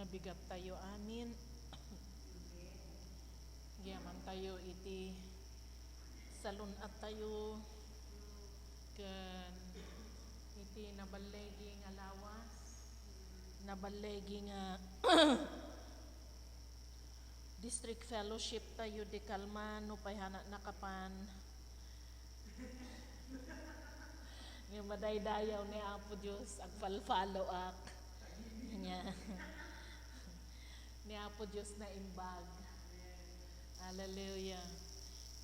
bigat tayo amin. Giyaman tayo iti salunat tayo ken iti nabalegi nga lawas, nabalegi nga district fellowship tayo di Kalman no payhana nakapan. Nga madaydayaw ni Apo Dios agfalfalo ak. Nya. Ni Apo Dios na imbag. Hallelujah.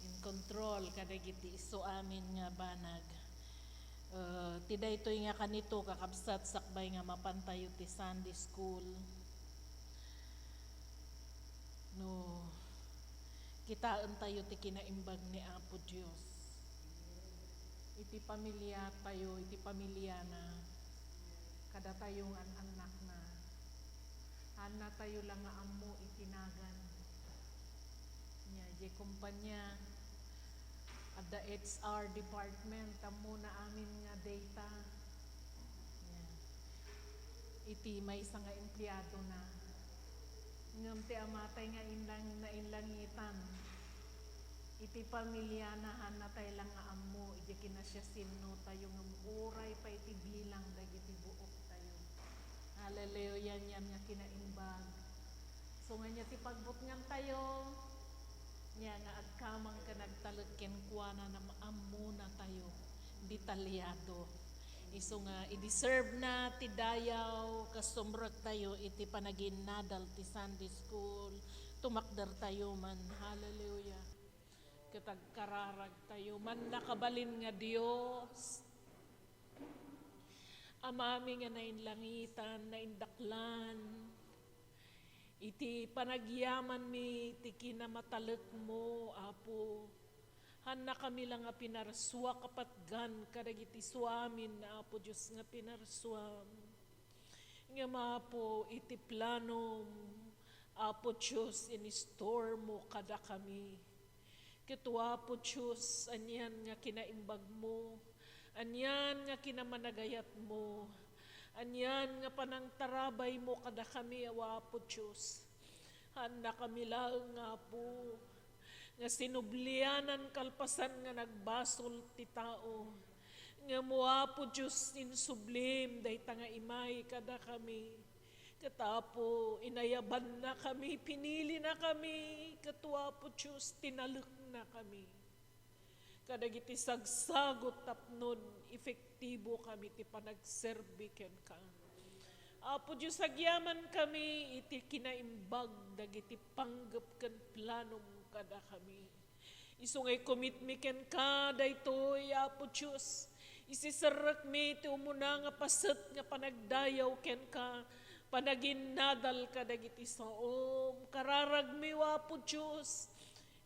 In control kadagiti iso amin nga banag. Tiday to'y nga kanito kakabsat sakbay nga mapantayo ti Sunday school. No, kitaan tayo ti kinaimbag ni Apo Dios. Iti pamilya tayo, iti pamilya na kada tayong anak na. Ana tayo lang nga ammo itinagan. Nya, di kumpanya at the HR department, tamo na amin nga data. Nya, iti may isa nga empleyado na. Ngam ti amatay nga nainlangitan. Iti pamilya na hanatay lang nga ammo, iti kinasya sinno tayo nga uray pa iti bilang dagiti buok tayo. Hallelujah, yan nga kinaimbag. So nga niya ti pagbutngan tayo, niya nga agkamang ka nagtalagken kuana na maammo na tayo, detalyado. Iso nga, i-deserve na ti dayaw, kasumrag tayo, iti panaginadal ti Sunday school, tumakdar tayo man, hallelujah. Katagkararag tayo, man nakabalin nga Diyos, amami nga nainlangitan, naindaklan, iti panagyaman mi, iti kinamatalek mo, Apo, hana kami lang nga pinarswa kapatgan, kadagiti suamin na Apo Diyos nga pinarswam. Nga Apo, iti planom, Apo Diyos, in-store mo kada kami. Kituwa po Diyos, anyan nga kinaimbag mo, anyan nga kinamanagayat mo, anyan nga panangtarabay mo kada kami, awa po Diyos. Handa kami lang nga po, nga sinublianan kalpasan nga nagbasol ti tao, nga mua po Diyos insublim, day nga imay kada kami. Katapo, inayaban na kami, pinili na kami, katuwa po Diyos, tinaluk na kami. Kadagiti sagsagot tapnon, efektibo kami, ti panagserbiken ka. Apo Diyos, agyaman kami, iti kinaimbag, dagiti panggap kan planom kada kami. Isungay komitmiken ka, daytoy, Apo Diyos, isisarak mi, ti umuna nga paset, nga panagdayaw ken ka, panaginadal ka dagiti saom, kararag mi wapo Diyos,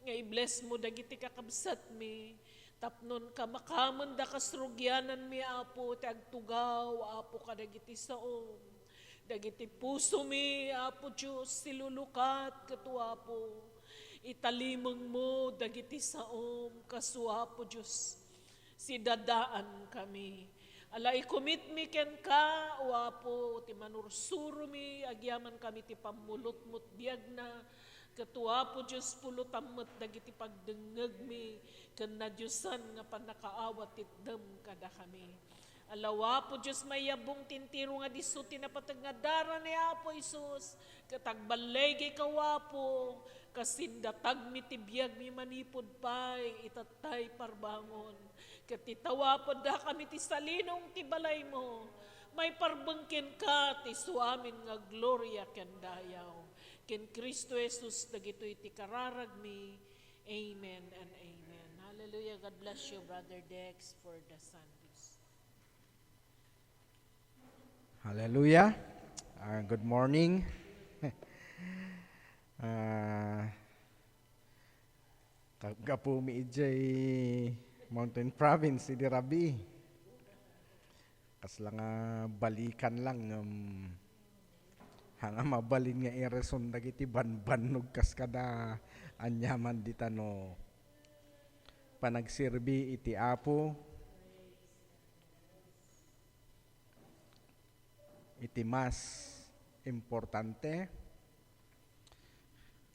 nga i-bless mo dagiti kakabsat mi, tapnon ka makamanda kasrugyanan mi Apo, ti agtugaw, Apo ka dagiti saom, dagiti puso mi, Apo Diyos, silulukat, katuwa po, italimang mo dagiti saom, kasuwa po Diyos, sidadaan kami, alay commit mi ken ka, wapo, ti manursuro mi, agyaman kami ti pamulot-mut diag na, katuwa po Diyos pulutamot, dagiti pagdengeg mi, ken na Diyosan nga panakaawat itdem kada kami. Alawa po Diyos mayabong tintiro nga diso tinapatag nga dara ni Apo Isus, katagbalegi kawapo, kasindatag mi ti biag mi manipod pay, itatay parbangon, katitawa po da kami ti salinong ti balay mo, may parbengken ka ti suamin nga gloria ken dayaw. Ken Kristo Jesus dagitoy ti kararag mi. Amen and amen. Hallelujah. God bless you, Brother Dex, for the Sundays. Hallelujah. Good morning. Kagapumi ijay Mountain Province, Sidi Rabi. Kas lang balikan lang hanga mabalin nga ireson dagiti banbanog kas kada anyaman ditano panagsirbi iti Apo iti mas importante.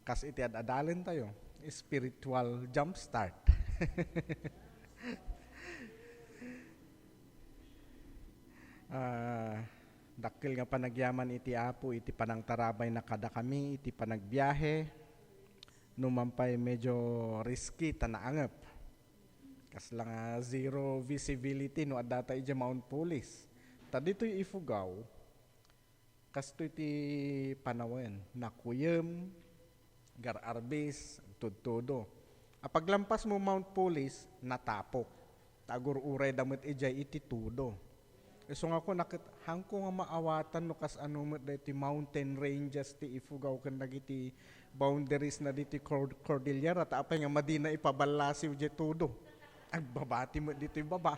Kas iti adalin tayo, spiritual jumpstart. Dakil nga panagyaman iti Apo, iti panangtarabay na kada kami, iti panagbiyahe, numampay medyo risky, tanaangap. Kas lang zero visibility no adata iti Mount Pulis. Dito'y Ifugao, kas to iti panawen, nakuyem, gararbis, tudtudo. Apaglampas mo Mount Pulis, natapok. Tagur uray damit ijay iti tudo. So nga ko nakit hangko nga maawatan no kas ano met iti mountain ranges ti Ifugao ken dagiti boundaries na diti Cordillera ta apay nga madina ipabalasiw iti tudo. Agbabati mo dito yung baba.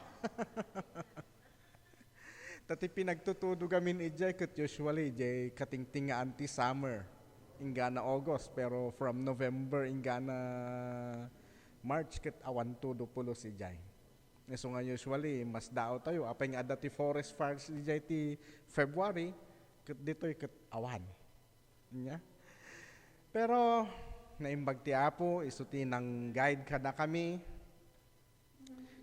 Tati pinagtutudo gamin ijay ket usually ijay katingting nga anti-summer. Ingana August pero from November ingana March ket awan tudo pulos ijay. So nga usually mas dao tayo apay nga dati forest fires ijay ti February ket ditoy ket awan. Nya. Pero naimbag ti Apo isuti ng guide kada kami.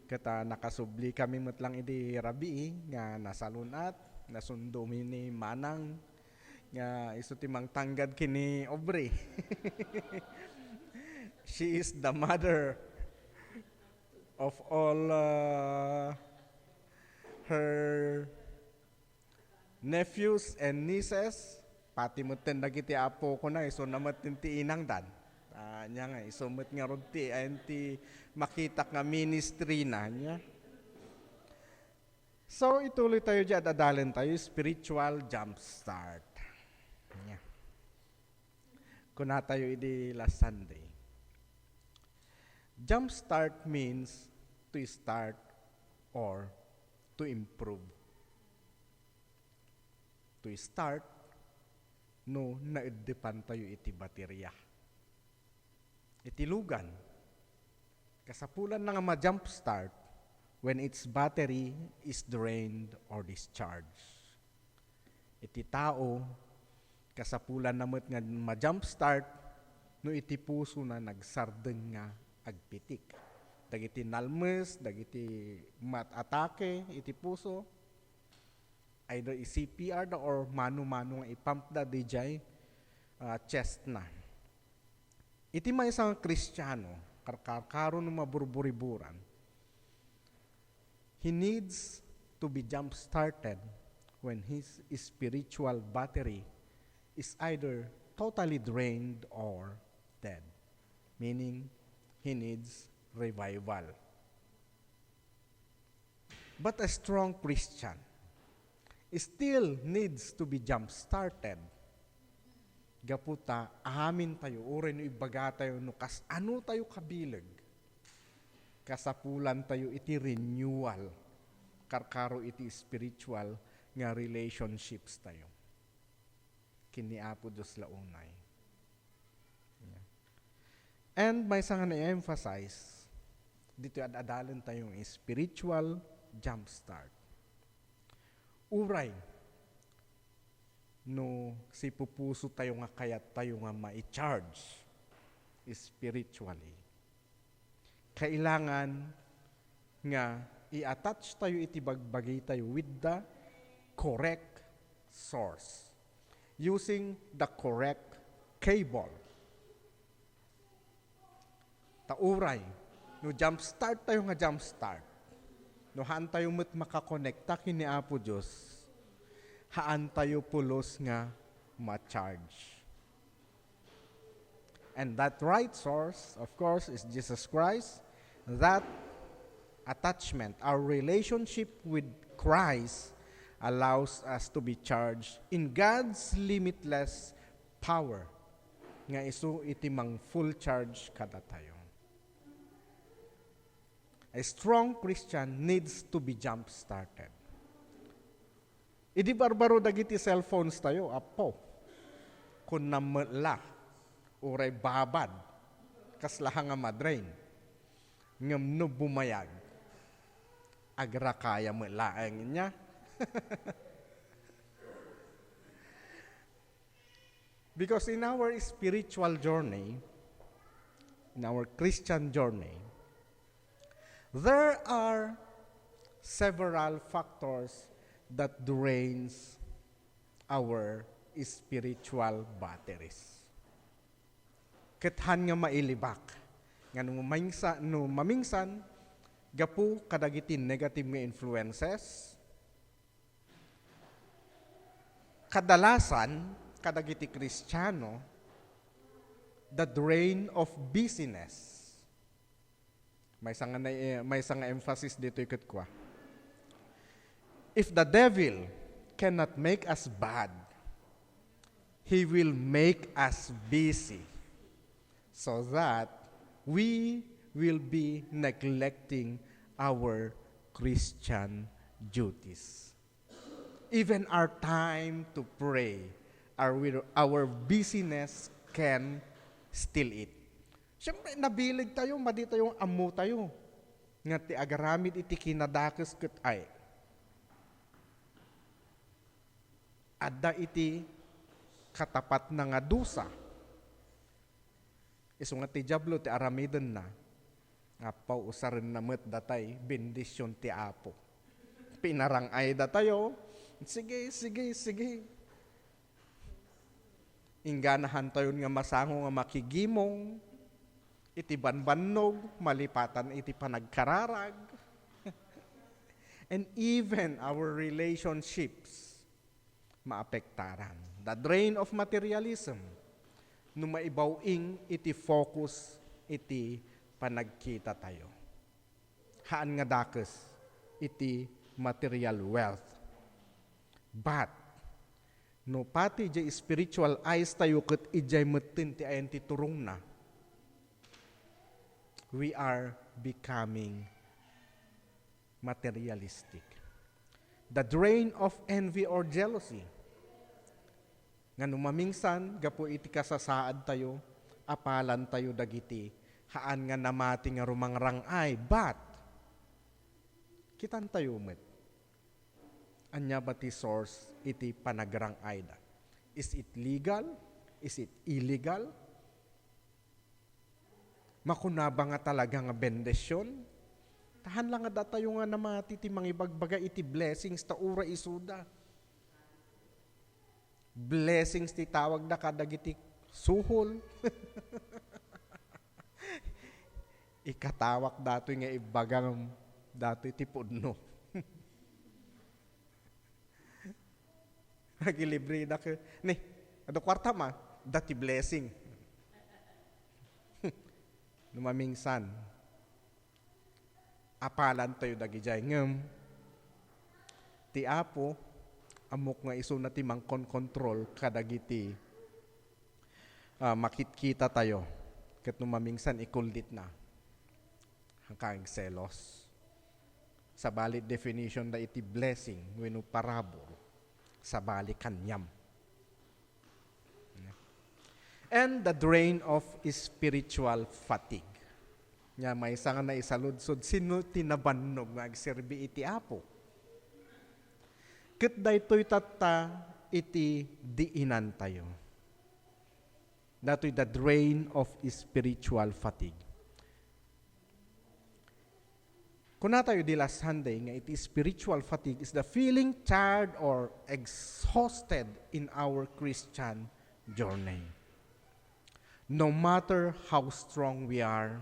Kata nakasubli kami matlang iti rabi nga nasalunat, nasundo ni Manang nga iso timang tanggad kini Aubrey. She is the mother of all her nephews and nieces. Pati mo dagiti apo ko na iso namat ti inang dan. Nya nga isumot nga rodti ayon ti makita nga ministry na niya. So ituloy tayo diyan adalin tayo spiritual jumpstart. Nya. Kuna tayo idi last Sunday. Jumpstart means to start or to improve. To start no naiddepan tayo iti baterya. Itilugan. Kasapulan na nga ma-jump start when its battery is drained or discharged. Iti tao, kasapulan na nga ma-jump start no iti puso na nagsardeng nga agpitik. Dagiti nalmes, dagiti mat-atake, iti puso, either i-CPR da or mano-mano nga ipump da dijay chest na. Iti may isang Kristiyano, karkaron ng maburburiburan, he needs to be jump-started when his spiritual battery is either totally drained or dead. Meaning, he needs revival. But a strong Christian still needs to be jump-started. Gaputa, ahamin tayo, ure no ibaga tayo, no kas ano tayo kabilag. Kasapulan tayo iti renewal, karkaro iti spiritual nga relationships tayo. Kiniapo Diyos launay. Yeah. And may isang na-emphasize, dito adadalan tayong spiritual jumpstart. Uray, no si pupuso tayo nga kayat tayo nga ma-charge spiritually. Kailangan nga i-attach tayo iti bagbagay tayo with the correct source. Using the correct cable. Tauray, no jumpstart tayo nga jumpstart. No haan tayo makakonekta kini Apo Diyos. Haan tayo pulos nga ma-charge. And that right source, of course, is Jesus Christ. That attachment, our relationship with Christ, allows us to be charged in God's limitless power. Nga isu iti mang full charge kada tayo. A strong Christian needs to be jump-started. Idi barbaro dagiti cellphones tayo, apo. Kung namala, uray babad, kaslaha nga madrain, ngam no bumayag, agra kaya malaang niya. Because in our spiritual journey, in our Christian journey, there are several factors that drains our spiritual batteries. Kethan nga mailibak, nga no mamingsan, gapu kadagitin negative nga influences, kadalasan, kadagiti Kristiyano, the drain of busyness. May isang emphasis dito ikot kwa. If the devil cannot make us bad, he will make us busy so that we will be neglecting our Christian duties. Even our time to pray, our busyness can steal it. Siyempre, nabilig tayo, madi tayong amu tayo. Nga ti agaramid iti kinadakes ket ay. Adda iti katapat na nga dusa. Iso nga ti Diablo ti aramiden na. Nga pausarin na met datay, bendisyon ti Apo. Pinarangay datayo, sige. Inganahan tayo nga masango nga makigimong, iti banbannog, malipatan iti panagkararag. And even our relationships maapektaran. The drain of materialism, no maibawing iti focus iti panagkita tayo. Haan nga dakes iti material wealth. But, no pati jay spiritual eyes tayo ket ijay metin ti ayan ti turong na, we are becoming materialistic. The drain of envy or jealousy. Nga numamingsan, gapo iti kasasaad tayo, apalan tayo dagiti, haan nga namati nga rumangrangay, but, kitan tayo met. Anya ba ti source iti panagrangay da? Is it legal? Is it illegal? Makunaba nga talaga nga bendisyon? Tahan lang nga datayo nga namati ti mangibagbaga iti blessings ta ura isuda. Blessings ti tawag na kadagiti suhol. Ikatawak dato nga ibagang dato iti pudno. Nagilibre na ka. Ni, ano kwarta ma? Dati blessing. Numamingsan. Apalan tayo dagijay ngem. Ti Apo, amok nga iso na ti mangkon control kadagiti makitkita tayo. Ket numamingsan ikuldit na. Hangkang selos. Sa balit definition da iti blessing wenno parabor. Sa bali kanyam. And the drain of spiritual fatigue. Nga may isa nga na isaludsod, sino tinabannog nga agserbi iti Apo? Ket daytoy tatta iti diinan tayo. Datoy the drain of spiritual fatigue. Kuna tayo di last Sunday nga iti spiritual fatigue is the feeling tired or exhausted in our Christian journey. No matter how strong we are,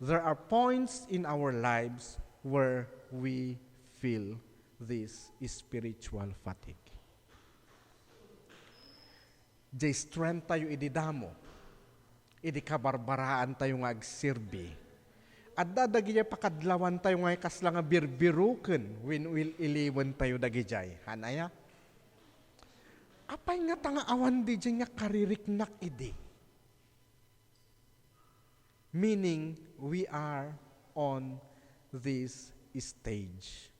there are points in our lives where we feel this spiritual fatigue. Jay strength tayo ididamo, idi kabarbaraan tayo nga agsirbi, at dadagijay pakadlawan tayo nga kasla nga birbiruken when will iliwan tayo dagijay. Hanaya? Apay nga tanga awan di nga kaririknak idi. Meaning, we are on this stage.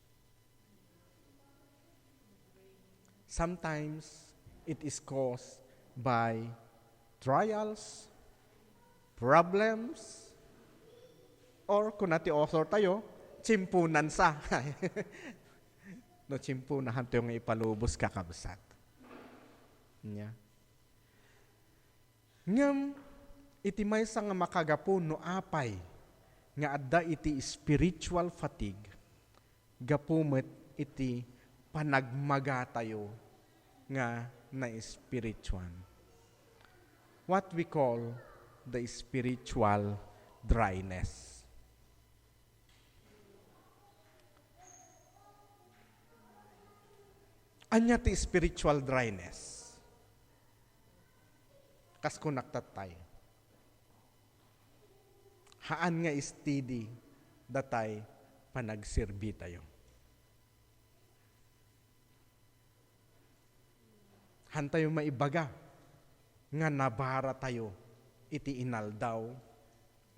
Sometimes, it is caused by trials, problems, or kung nati author tayo, chimpunan sa. No, chimpunahan tayo nga ipalubos kakabsat. Yeah. Ngam, iti maysa nga makagapon no apay, nga adda iti spiritual fatigue, gapumet iti panagmaga tayo nga na spiritual. What we call the spiritual dryness. Anya ti spiritual dryness? Kas kunaktat tayo. Haan nga steady datay panagserbi tayo. Han tayo maibaga nga nabara tayo iti inaldaw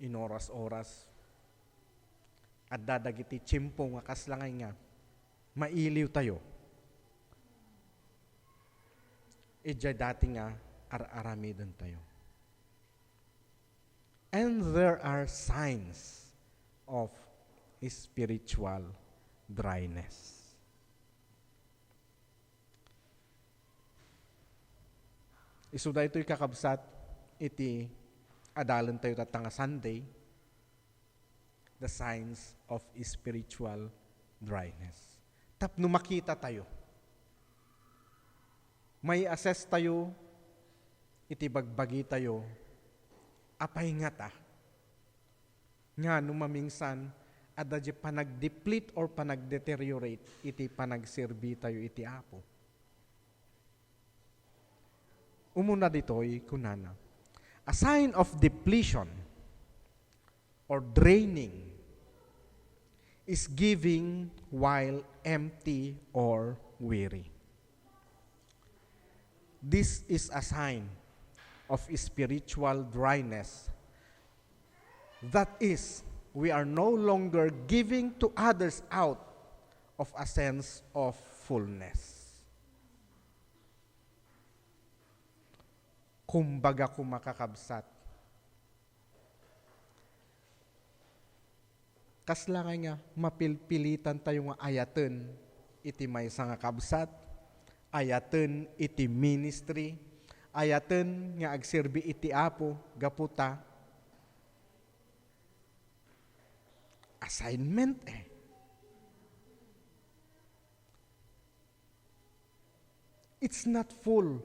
inoras-oras at dadag iti tsimpo nga kaslangay nga mailiw tayo. Ija dati nga ar-aramidon tayo. And there are signs of spiritual dryness. Isuda ito'y kakabsat, iti adalan tayo tatanga Sunday, the signs of spiritual dryness. Tapno makita tayo. May assess tayo, iti bagbagi tayo, apay nga ta. Nga numamingsan, ada di panag-deplete or panag-deteriorate, iti panagserbi tayo iti Apo. Umuna dito'y kunana. A sign of depletion or draining is giving while empty or weary. This is a sign of spiritual dryness. That is, we are no longer giving to others out of a sense of fullness. Kumbaga kumakakabsat. Kaslangay nga, mapilpilitan tayo nga ayaten iti maysa nga kabsat, ayaten iti ministry, ayaten nga agserbi iti Apo, gaputa. Assignment eh. It's not full.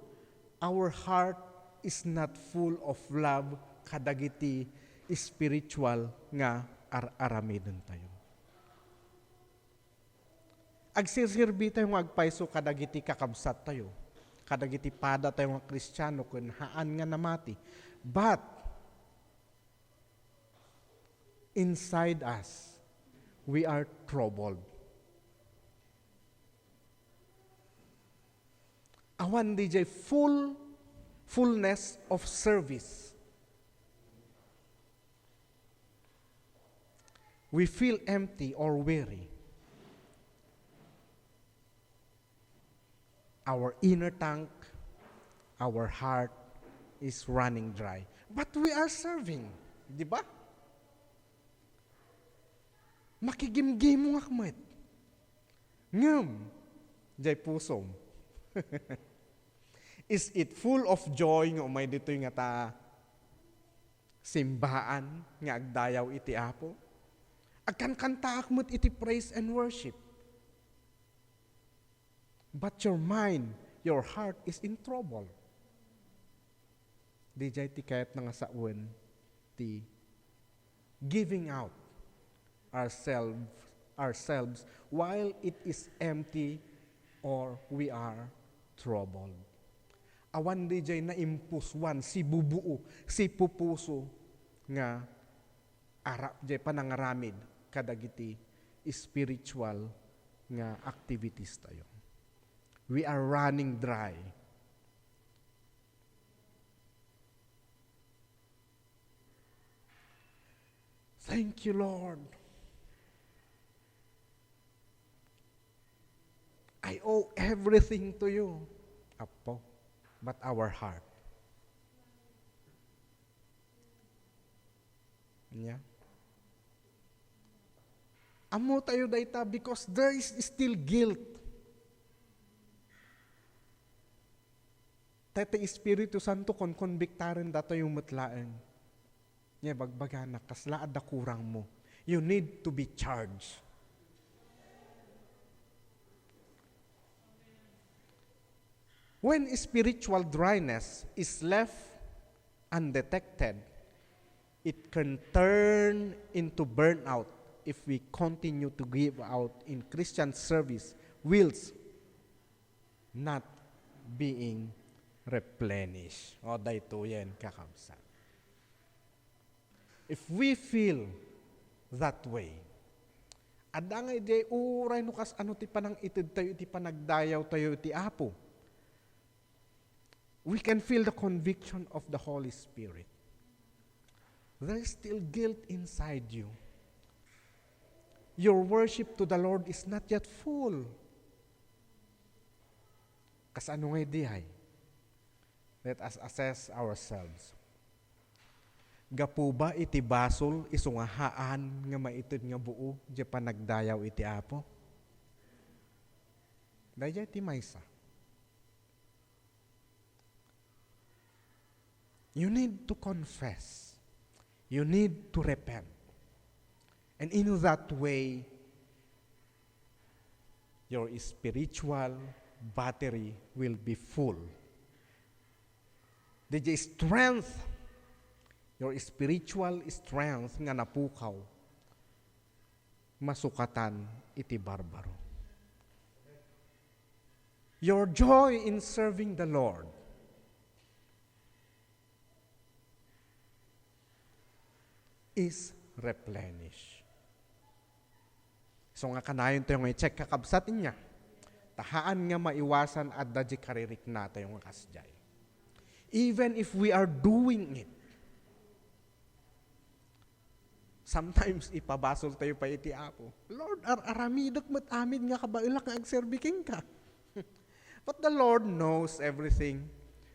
Our heart is not full of love kadagiti spiritual nga ar-aramidon tayo. Agsisirbi tayo nga agpaiso kadagiti kakabsat tayo. Kadagiti pada tayo nga Kristiyano kun haan nga namati. But inside us, we are troubled. Awan DJ fullness of service. We feel empty or weary. Our inner tank, our heart is running dry. But we are serving. Di ba? Makigim-gim mo akmat. Ngam. Jay pusom. Is it full of joy nga umay dito'y nga ta simbahan nga agdayaw iti Apo? Agkan-kanta akmat iti praise and worship. But your mind, your heart is in trouble. Di jay ti kayat nga saun ti giving out ourselves while it is empty or we are troubled. Awan di jay na impuswan si bubuo, si pupuso nga arap jay panangaramid kadagiti spiritual nga activities tayo. We are running dry. Thank you, Lord. I owe everything to you. Apo. But our heart. Yeah. Amo tayo dayta because there is still guilt. Tete Espiritu Santo kon konbiktaran dato yung mutlaan. Nya bagbagana kaslaad da kurang mo. You need to be charged. When spiritual dryness is left undetected, it can turn into burnout if we continue to give out in Christian service whilst not being replenished. O dayto yan kakabsat. If we feel that way, adangay di uray no kas ano ti panang itid tayo iti panagdayaw tayo iti Apo. We can feel the conviction of the Holy Spirit. There is still guilt inside you. Your worship to the Lord is not yet full. Kas ano nga dihay? Let us assess ourselves. Gapu ba iti basol isungahaan nga maitid nga buo di panagdayaw iti Apo? Daya iti maysa. You need to confess. You need to repent. And in that way, your spiritual battery will be full. The strength, your spiritual strength nga napukaw, masukatan iti barbaro. Your joy in serving the Lord is replenished. So nga kanayon tayo nga i-check kakabsatin niya. Tahaan nga maiwasan at dadya karirik na tayo nga kasjay. Even if we are doing it, sometimes ipabasol tayo pa iti Apo. Lord, aramidak mat amin nga kabailak nga agserbiking ka. But the Lord knows everything.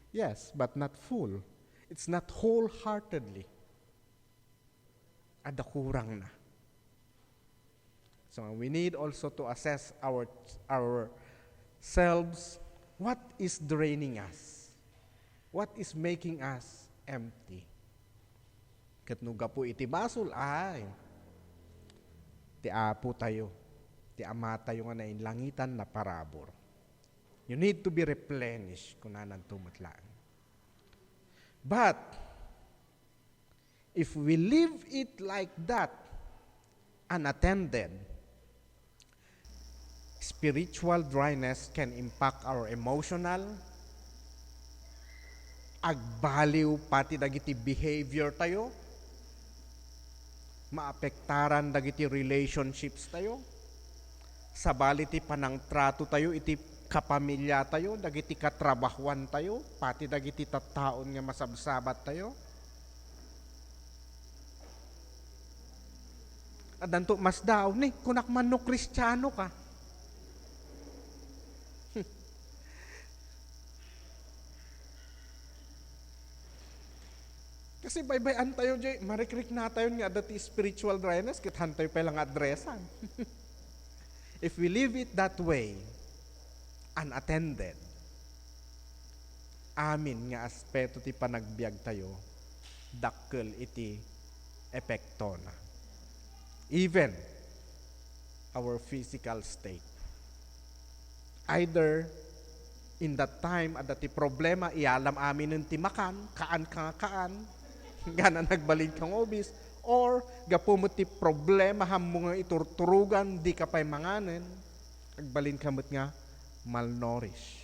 Yes, but not full. It's not wholeheartedly. Ada kurang na. So we need also to assess ourselves. What is draining us? What is making us empty? Katnuga po iti basol ay ti Apo tayo. Ti Ama tayo nga nainlangitan na parabor. You need to be replenished kung nanan tumatlaan. But if we leave it like that, unattended, spiritual dryness can impact our emotional, agbaliw pati dagiti behavior tayo, maapektaran dagiti relationships tayo, sabali ti panang trato tayo, iti kapamilya tayo, dagiti katrabahuan tayo, pati dagiti tattaon nga masabsabat tayo. Adanto mas daw ni kunak man no Kristiyano ka. Kasi baybayan tayo jay, marikrik na tayo nga dati spiritual dryness, kit hantayo pa lang adresan. If we leave it that way, unattended, amin nga aspeto ti panagbiag tayo, dakkel iti epekto na. Even our physical state. Either in that time, at dati problema, ialam amin ng timakan, kaan, gana nagbalid kang obis, or gapumot ti problema ham mga iturturugan, di ka pa'y manganen, nagbalin kamot nga, malnourished.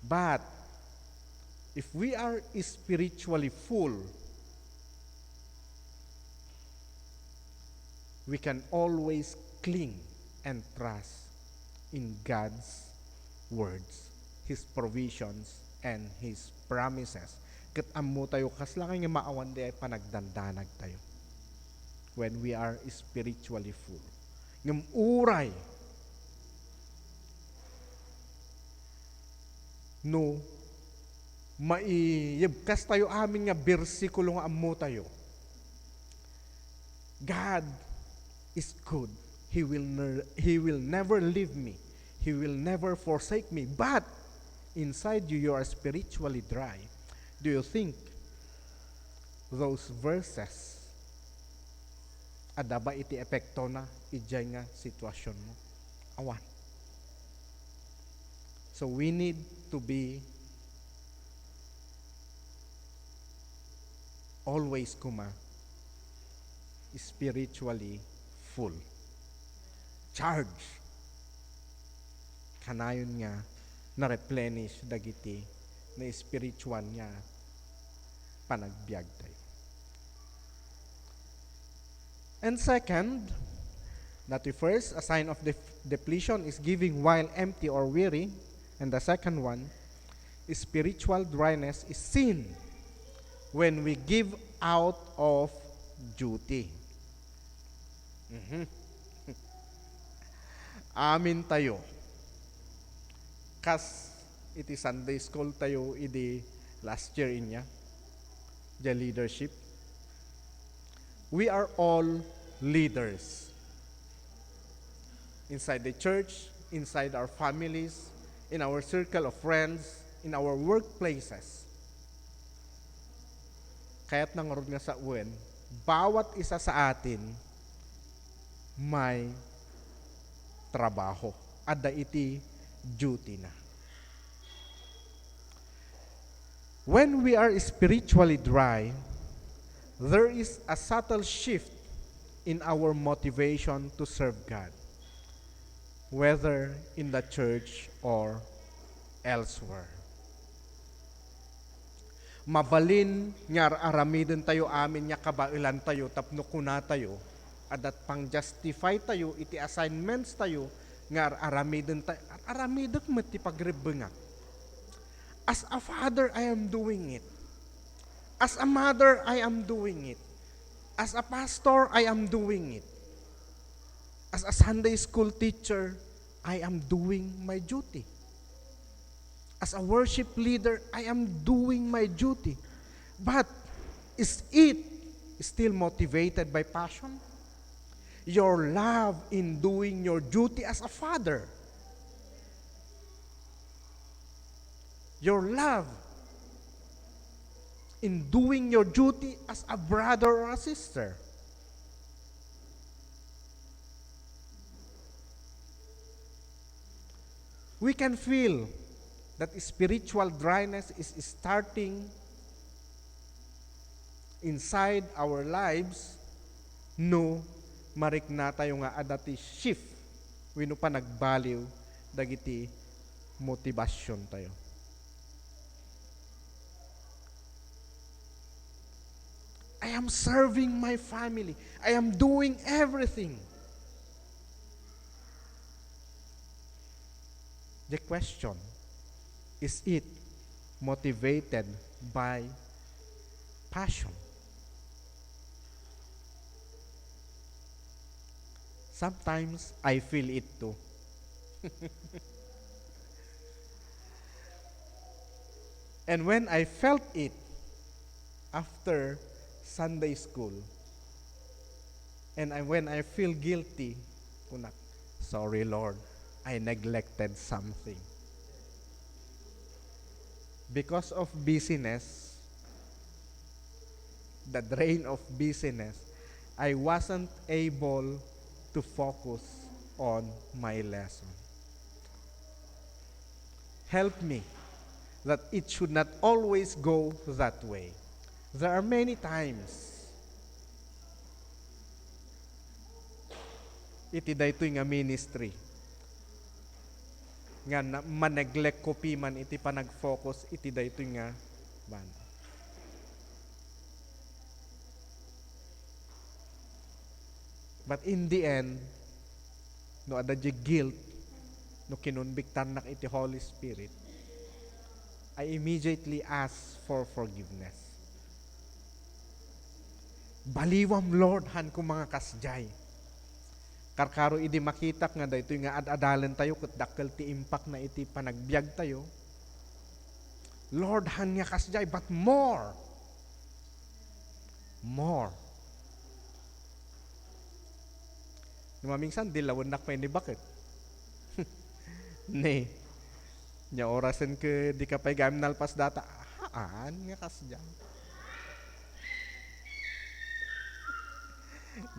But, if we are spiritually full, we can always cling and trust in God's words, His provisions, and His promises. Kat ammo tayo, kaslangay nga maawan di ay panagdandanag tayo. When we are spiritually full. Ngam uray, no, maiyibkas tayo amin nga bersikulo nga ammo tayo. God is good. He will never leave me. He will never forsake me. But inside you, you are spiritually dry, do you think those verses adaba iti epekto na ijay nga sitwasyon mo? Awan. So we need to be always spiritually full. Charge. Kanayon nga na-replenish dagiti na spiritual nga panagbiag tayo. And second, that first, a sign of depletion is giving while empty or weary. And the second one, spiritual dryness is sin when we give out of duty. Amin tayo. Kas iti Sunday school tayo idi last year inya, the leadership. We are all leaders. Inside the church, inside our families, in our circle of friends, in our workplaces. Kaya't nangarod nga sa uwan, bawat isa sa atin may trabaho. Adda iti duty na. When we are spiritually dry, there is a subtle shift in our motivation to serve God, whether in the church or elsewhere. Mabalin nga aramiden tayo amin nga kabailan tayo tapno kuna tayo adat pang justify tayo iti assignments tayo nga aramiden tayo aramidek met ti pagrebengak. As a father, I am doing it. As a mother, I am doing it. As a pastor, I am doing it. As a Sunday school teacher, I am doing my duty. As a worship leader, I am doing my duty. But is it still motivated by passion? Your love in doing your duty as a father. Your love in doing your duty as a brother or a sister. We can feel that spiritual dryness is starting inside our lives no marikna tayo nga adati shift wenno pa nagbaliw dagiti motivasyon tayo. I am serving my family. I am doing everything. The question, is it motivated by passion? Sometimes I feel it too. And when I felt it after Sunday school, and when I feel guilty, kunak, sorry Lord, I neglected something. Because of busyness, the drain of busyness, I wasn't able to focus on my lesson. Help me that it should not always go that way. There are many times iti daytoy nga ministry nga maneglect ko piman iti panag-focus iti daytoy nga ban. But in the end, no adda guilt no kinunbiktan nak iti Holy Spirit, I immediately ask for forgiveness. Baliwam Lord han ko mga kasjay. Karkaro idi makitak nga daytoy nga ad-adalan tayo ket dakkel ti impact na iti panagbiag tayo. Lord han nga kasjay but more. More. Numaminsan dilawon nak pa ni bakit? Ne. Nya orasan ke di kapay gam nalpas data. Haan nga kas dyan.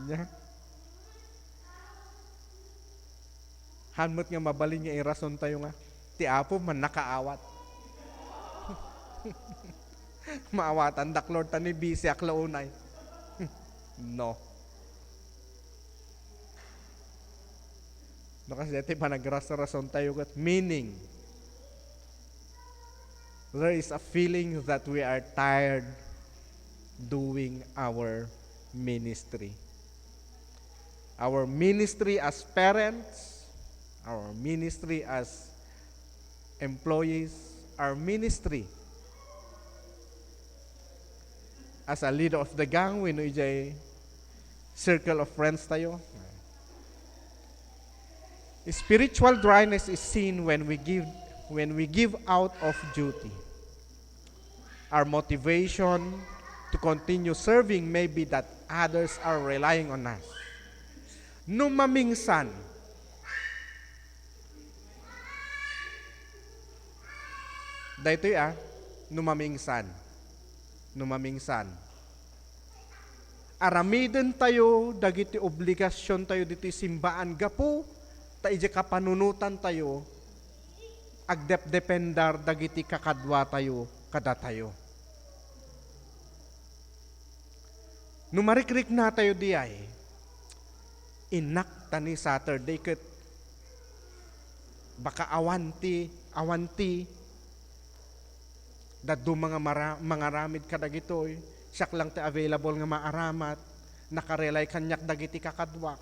Nya. Hanmot nga mabalin nga irason tayo nga. Ti apo man nakaawat. Maawatan dak Lord tani bisi aklaunay. No. No kasi dati pa nagrasa-rason tayo kat meaning. There is a feeling that we are tired doing our ministry. Our ministry as parents, our ministry as employees, our ministry as a leader of the gang, we know ijay circle of friends tayo. Spiritual dryness is seen when we give out of duty. Our motivation to continue serving may be that others are relying on us. Numaminsan, dahito numamingsan. Aramiden tayo, dagiti obligasyon tayo dito simbaan gapo, tayo kapanunutan tayo, agdep-dependar dagiti kakadwa tayo, kada tayo. Numarikrik na tayo diay, inak tani Saturday ket baka awanti, daddo mga ramid kadagitoy, siyak lang te available nga maaramat, nakarelay kanyak dagiti kakadwa.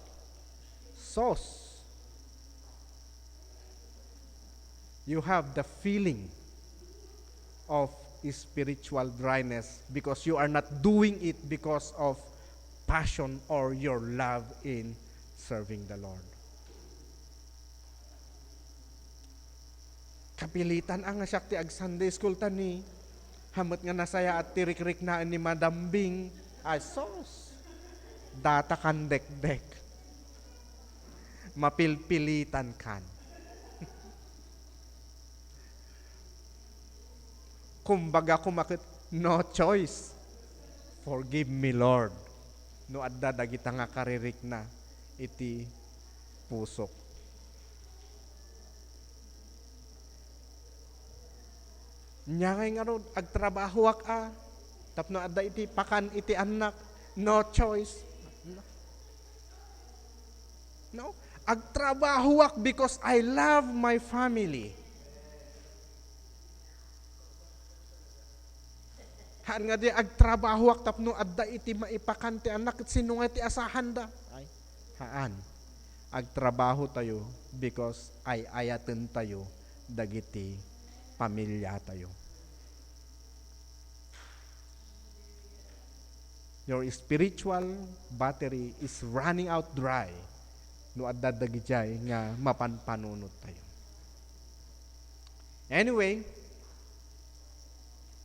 Sos, you have the feeling of spiritual dryness because you are not doing it because of passion or your love in serving the Lord. Kapilitan ang nasyakti ag Sunday school tani, hamot nga nasaya at tirik-rik na ni Madam Bing, sos, data kan dek-dek, mapilpilitan kan. Kumbaga kumakit, no choice. Forgive me, Lord. No adda dagita nga karirik na iti pusok. Nya nga ron, agtrabaho ak tapno adda iti pakan iti anak, no choice. No, agtrabaho ak because I love my family. Haan nga di agtrabaho ak tapno adda iti maipakante anak sino nga iti asahan da. Ay, haan. Agtrabaho tayo because ay ayaten tayo dagiti pamilya tayo. Your spiritual battery is running out dry no adda dagiti nga mapanpanunot tayo. Anyway,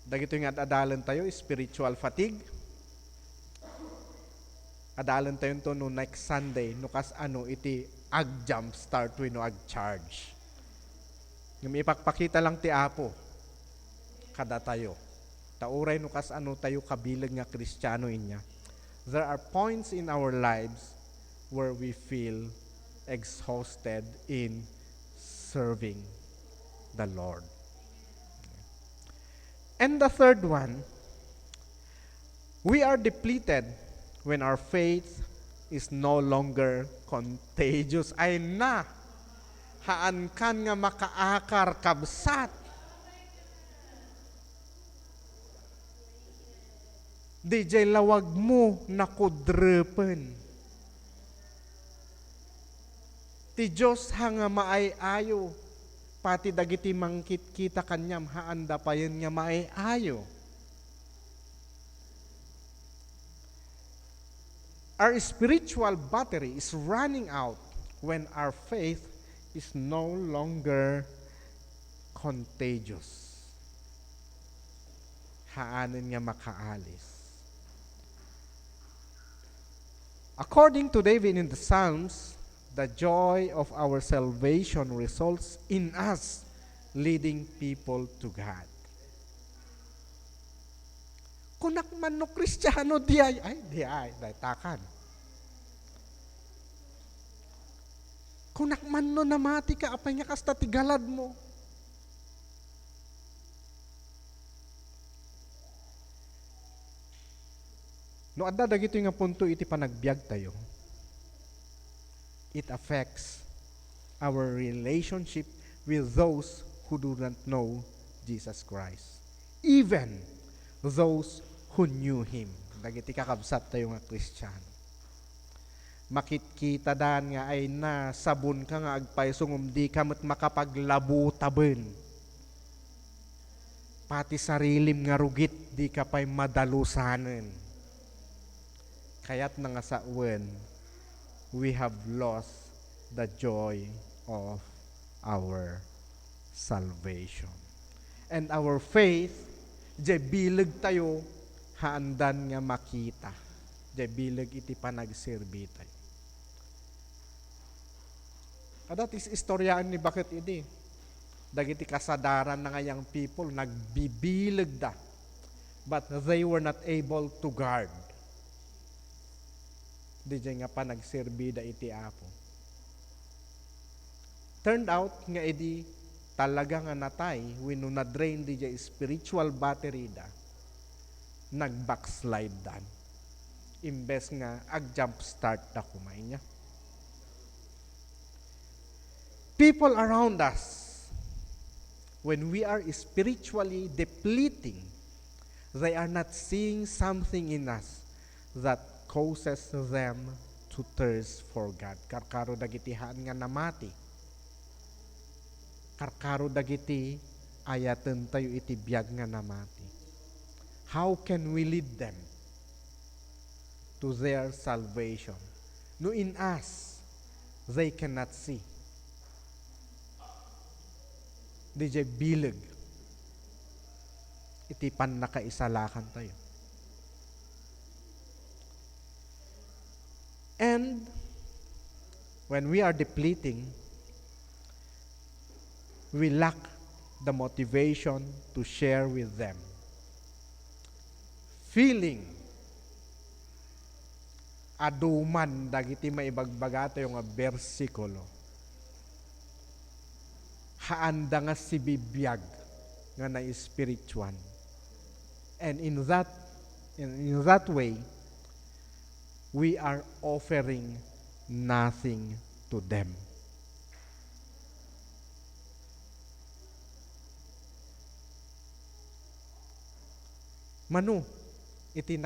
dagito nga adalan tayo, spiritual fatigue. Adalan tayo to no next Sunday, no kas iti ag-jump start no ag-charge. Yung ipakpakita lang ti Apo, kada tayo. Tauray no kas tayo kabilag nga Kristiyano inya. There are points in our lives where we feel exhausted in serving the Lord. And the third one, we are depleted when our faith is no longer contagious. Ay na, haan kan nga makaakar kabsat. DJ lawag mo nakudrepen. Ti Diyos hanga maayayo. Pati dagiti mangkit kita kanyam haanda pa yun nga maayayo. Our spiritual battery is running out when our faith is no longer contagious. Haanin nga makaalis. According to David in the Psalms, the joy of our salvation results in us leading people to God. Kunak man no Kristiyano di ay takan. Kunak man no namati ka, apay nga kasta tigalad mo. No adda dagito nga punto iti panagbiag tayo. It affects our relationship with those who do not know Jesus Christ. Even those who knew Him. Dagiti kakabsat tayo nga Kristiyano. Makitkita dan nga ay na sabon ka nga agpaysong di ka mat makapaglabo taben. Pati sarilim nga rugit di ka pa'y madalusanen. Kaya't nga sa uwan, we have lost the joy of our salvation. And our faith, di bilag tayo, haandan nga makita. Di bilag iti panagserbi tayo. Kadat is istoryaan ni bakit idi. Dagiti kasadaran na ngayang people, nagbibilag da. But they were not able to guard. Di nga pa nagserbi da iti Apo. Turned out nga edi talaga nga natay when na-drain di spiritual battery da, nag-backslide dan. Imbes nga ag-jump start da kumay niya. People around us, when we are spiritually depleting, they are not seeing something in us that causes them to thirst for God. Karkaro dagitihan nga namati. Karkaro dagiti ayaten tayo iti biag nga namati. How can we lead them to their salvation? No in us, they cannot see. DJ bilag. Iti pan nakaisalakan tayo. And when we are depleting, we lack the motivation to share with them. Feeling aduman dagiti maibagbaga tayo nga bersikulo. Haanda nga si bibiyag nga na spiritual. And in that way, we are offering nothing to them. Manu, iti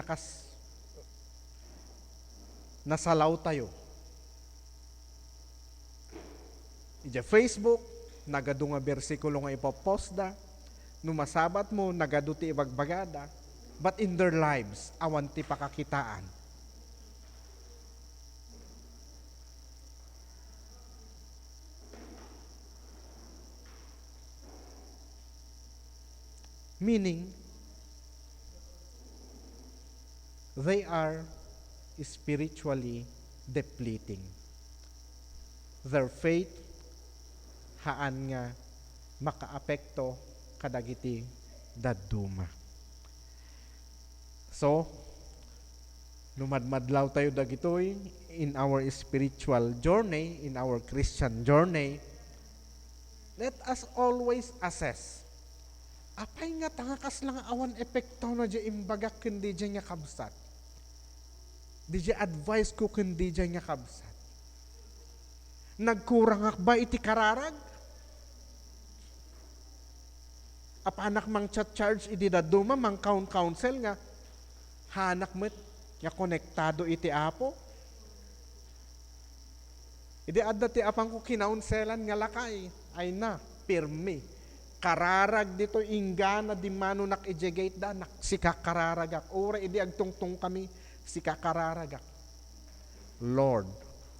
nasalaw tayo. Ija Facebook, nagado nga bersikulo nga ipopost da, numasabat mo, nagado ti ibagbagada, but in their lives, awan ti pakakitaan. Meaning, they are spiritually depleting. Their faith, haan nga makaapekto kadagiti daduma. So, lumadmadlaw tayo dagitoy in our spiritual journey, in our Christian journey. Let us always assess. Apay nga tangakas lang awan epekto na di imbagak kundi di nga kabsat. Di advice ko kundi di nga kabsat. Nagkurang ba iti kararag? Apanak mang chat charge iti daduma, mang counsel nga hanak met nga konektado iti Apo. Idi adda ti apang ko kinaunselan nga lakay ay na pirmi. Kararag dito ingana di mano nak-ejegate da nak sikakararagak. Ora idi agtungtong kami sikakararagak. Lord,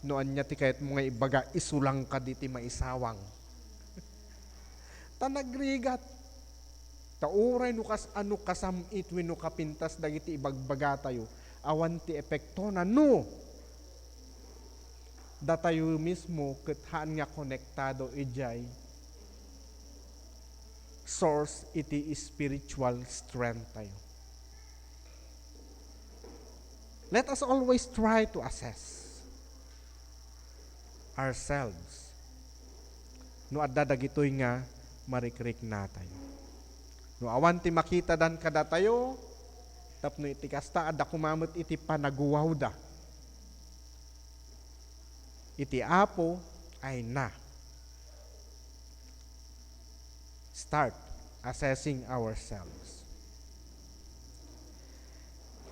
noan niya ti kayat mga ibaga isulang ka diti maisawang. Tanagrigat. Tauray nukas ano kasamit wino kapintas dagiti ibagbaga tayo. Awan ti epekto na no. Da tayo mismo ket haan nga konektado ijay source iti spiritual strength tayo. Let us always try to assess ourselves. No adda dagitoy nga marikrik na tayo. No awan ti makita dan kada tayo, tapno iti kasta adda kumamot iti panaguwaw da. Iti Apo ay na. Start assessing ourselves.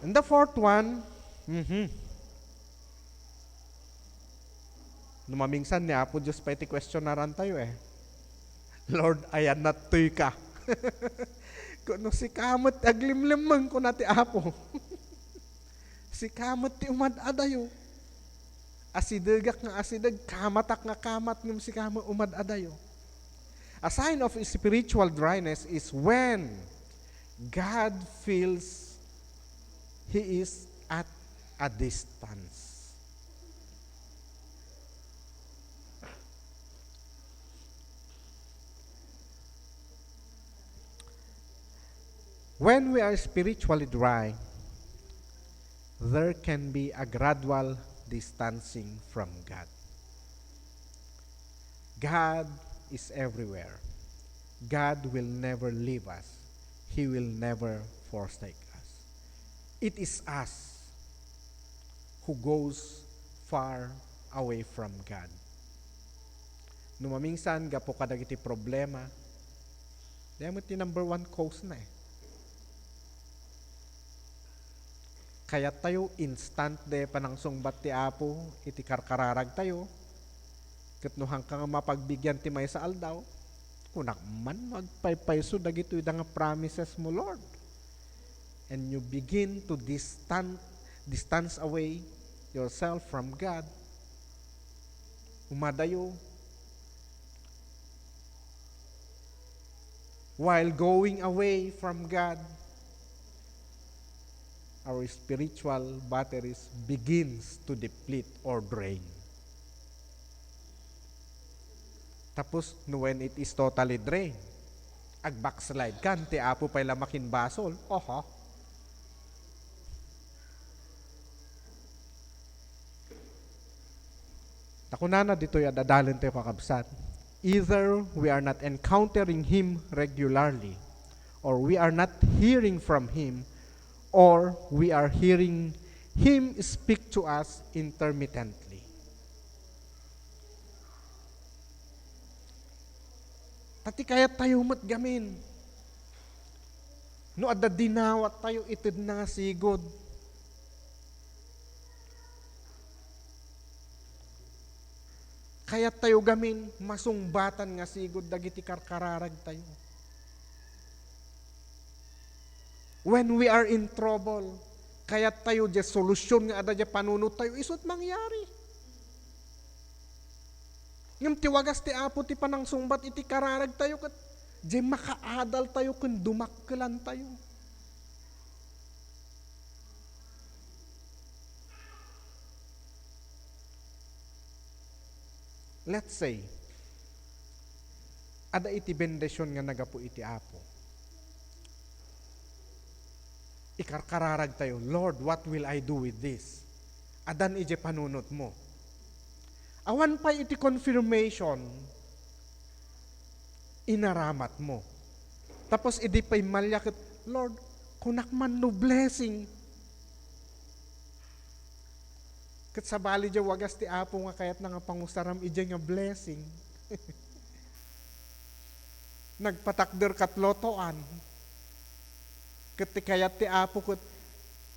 And the fourth one, numamingsan ni Apo Diyos pa iti questionaran tayo Lord, ayan na tuy ka. Kuno si kamot aglimlimang ko na ti Apo. Si kamot ti umad adayo. Asidagak nga asidag, kamatak nga kamat ng si kamot umad adayo. A sign of spiritual dryness is when God feels He is at a distance. When we are spiritually dry, there can be a gradual distancing from God. God is everywhere. God will never leave us. He will never forsake us. It is us who goes far away from God. Numaminsan, gapo kadagiti problema, diyan mo ti number one cause na Kaya tayo instant de panangsungbat ti Apo, iti karkararag tayo, katnuhang ka nga mapagbigyan ti may sa aldaw, kunak man magpaypayso dagito nga promises mo, Lord. And you begin to distance away yourself from God. Umadayo. While going away from God, our spiritual batteries begins to deplete or drain. Tapos, when it is totally drained, ag-backslide kan, ti Apo pa'y lamakin basol. Oho. Nakunana dito'y adadalin tayo kakabsat. Either we are not encountering Him regularly, or we are not hearing from Him, or we are hearing Him speak to us intermittently. Tati kaya tayo matgamin. No adda dinawat tayo itid na sigod. Kaya tayo gamin masungbatan nga sigod dagiti karkararag tayo. When we are in trouble, kaya tayo di solusyon nga ada di panunod tayo, isot mangyari. Yung tiwagas ti Apo ti panang sumbat iti kararag tayo, kat di makaadal tayo kung dumakkelan tayo. Let's say, ada iti bendasyon nga nagapu iti Apo. Ikarkararag tayo, Lord, what will I do with this? Adan ije panunot mo. Awan pa iti confirmation, inaramat mo. Tapos idi pa'y malyak, Lord, kunak man no blessing. Kat sa bali dya wagas ti Apo nga kayat na nga pangusaram ije nga blessing. Nagpatakder kat lotoan. Katikayat ti Apo kat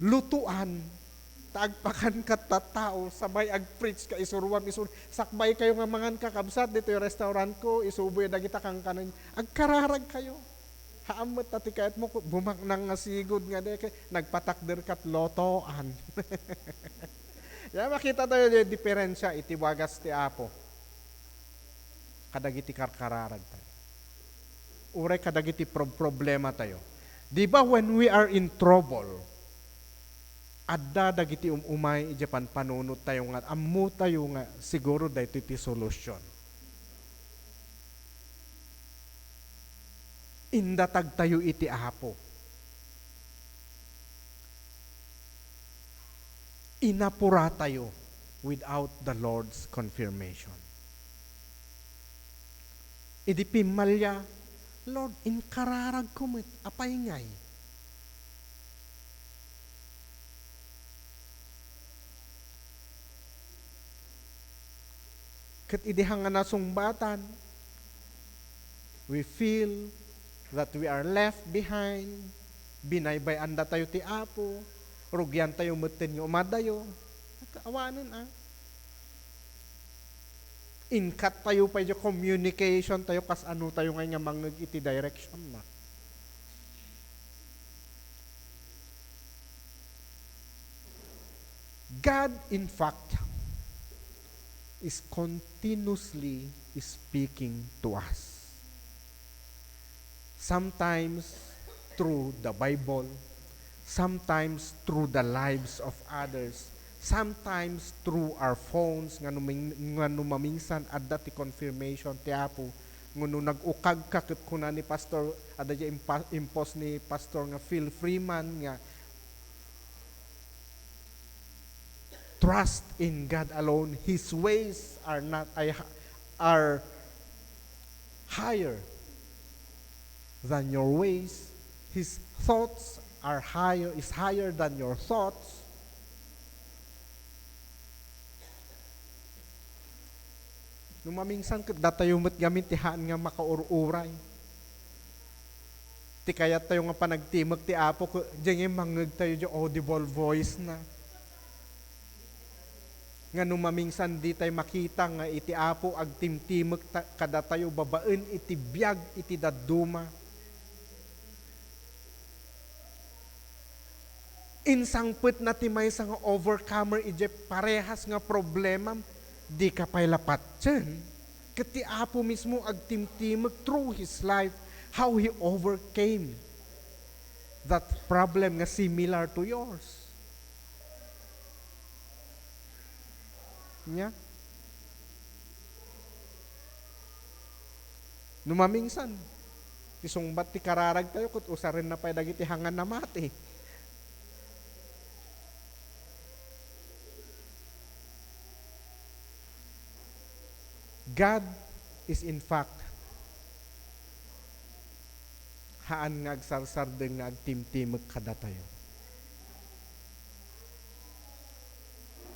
lutuan, taagpakan kat tatao, sabay ag-preach ka, isuruan, sakbay kayo nga mangan kakabsat, dito yung restaurant ko, isuboy dagita kang kanan, agkararag kayo. Haamot tatikayat mo, bumak nang sigod nga, nagpatakder kat lotoan. Yan, makita tayo yung diferensya, itiwagas ti Apo. Kadagiti karkararag tayo. Uray kadagiti problema tayo. Di ba when we are in trouble, adda dagiti umay ijapan panunot tayo nga, ammo tayo nga siguro dahito iti solusyon. Indatag tayo iti Apo. Inapura tayo without the Lord's confirmation. Idi pimalya, Lord, inkararag kumit, apay ngay. Kat idihang nga nasumbatan, we feel that we are left behind, binaybay anda tayo ti Apo, rugyan tayo mutin yung umadayo, nagkaawanan inkat tayo pa yung communication tayo kas ano tayo nga mangag iti direction na. God, in fact, is continuously speaking to us. Sometimes through the Bible, sometimes through the lives of others, sometimes through our phones nga numaminsan adda ti confirmation ti Apo ngano nag-ukag kakit kuna ni pastor adda ja impos ni pastor nga Phil Freeman nga trust in God alone. His ways are are higher than your ways. His thoughts are higher than your thoughts. Numaminsan kat datayumot gamit tihaan nga makaururay. Ti kayat tayo nga panagtimag ti Apo ko diyan mangeg tayo di audible voice na. Nga numaminsan di tayo makita nga iti Apo ag timtimag kada tayo babaen iti biag iti daduma. Insangput na ti maysa nga overcomer ije parehas nga problema di ka pa'y lapat dyan. Kati Apo mismo agtimtimag through his life, how he overcame that problem nga similar to yours. Nya? Numamingsan, isungbat ti kararag tayo, kut usarin na pa'y dagiti hangan na mati. God is in fact haan nga agsarsardeng nga agtimtimag kada tayo.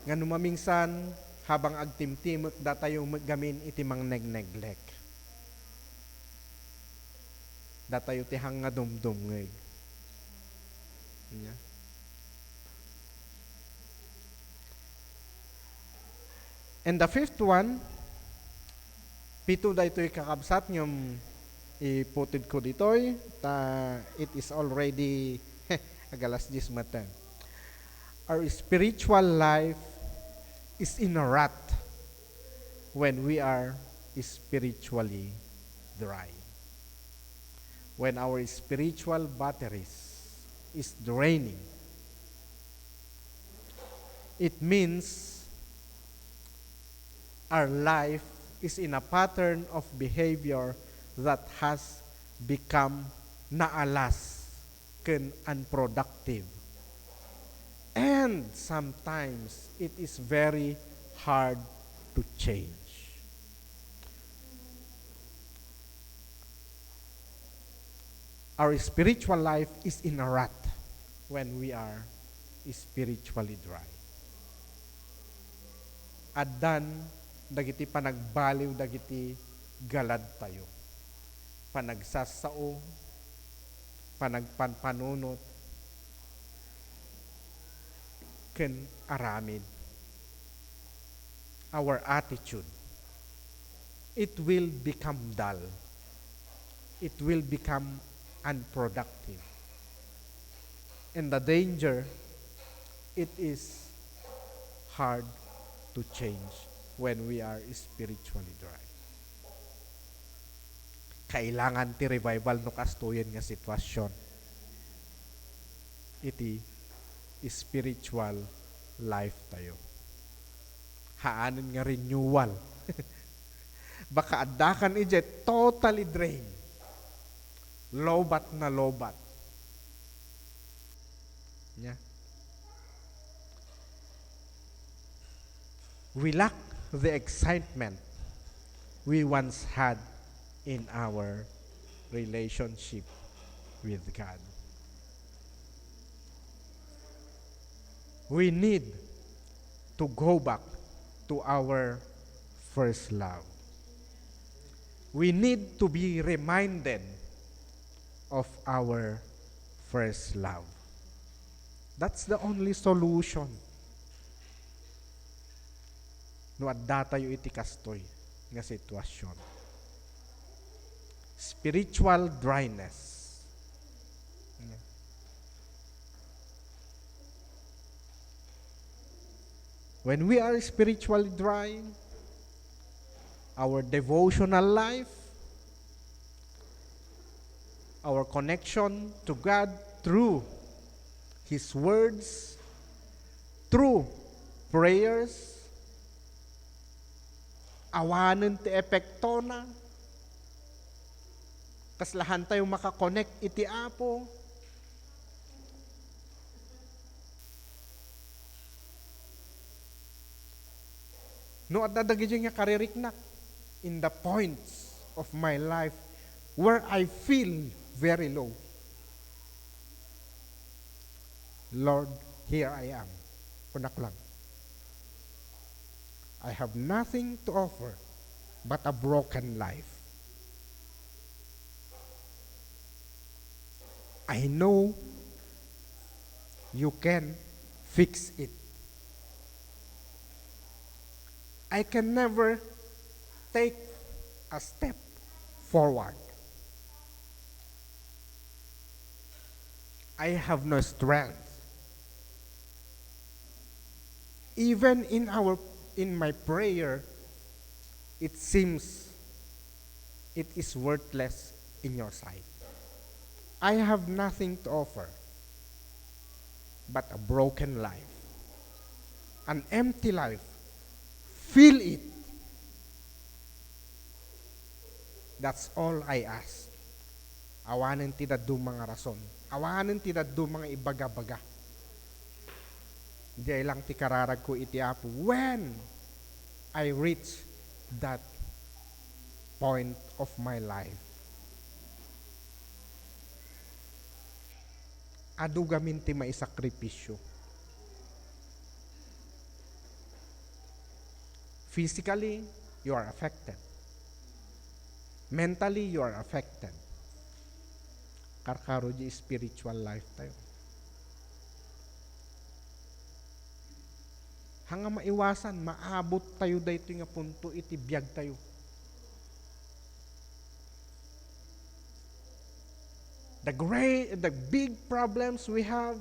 Nga numaminsan habang agtimtimag da tayo gamin iti mang neglek. Da tayo ti hang nga dumdumngeg. Yeah. And the fifth one, pito da ito'y kakabsat ngayong iputid ko dito'y it is already agalas 10 mata. Our spiritual life is in a rut when we are spiritually dry. When our spiritual batteries is draining, it means our life is in a pattern of behavior that has become naalas ken unproductive. And sometimes it is very hard to change. Our spiritual life is in a rut when we are spiritually dry. Addan dagiti panagbaliw dagiti galad tayo. Panagsasao, panagpanpanunot, ken aramid. Our attitude, it will become dull. It will become unproductive. And the danger, it is hard to change when we are spiritually dry. Kailangan ti revival no kastuyen nga sitwasyon. Iti spiritual life tayo. Haanin nga renewal. Baka adakan ije totally drained. Lobat na lobat. Yeah. We lack the excitement we once had in our relationship with God. We need to go back to our first love. We need to be reminded of our first love. That's the only solution. No adda tayo iti kastoy nga sitwasyon. Spiritual dryness. When we are spiritually dry, our devotional life, our connection to God through His words, through prayers, awanan ti epekto na, kaslahan tayo makakonect iti Apo. No at dadagidyo nga kaririknak in the points of my life where I feel very low. Lord, here I am. Kunak lang. I have nothing to offer but a broken life. I know you can fix it. I can never take a step forward. I have no strength. Even in my prayer, it seems it is worthless in your sight. I have nothing to offer but a broken life, an empty life. Feel it. That's all I ask. Awanan ti daddo mga rason. Awanan ti daddo mga ibaga-baga. Di ay lang ti kararag ko iti Apo. When I reach that point of my life, adu gamin ti maisakripisyo. Physically, you are affected. Mentally, you are affected. Karkaro di spiritual life tayo. Hanga maiwasan, maabot tayo dayto nga punto iti biyag tayo. The big problems we have,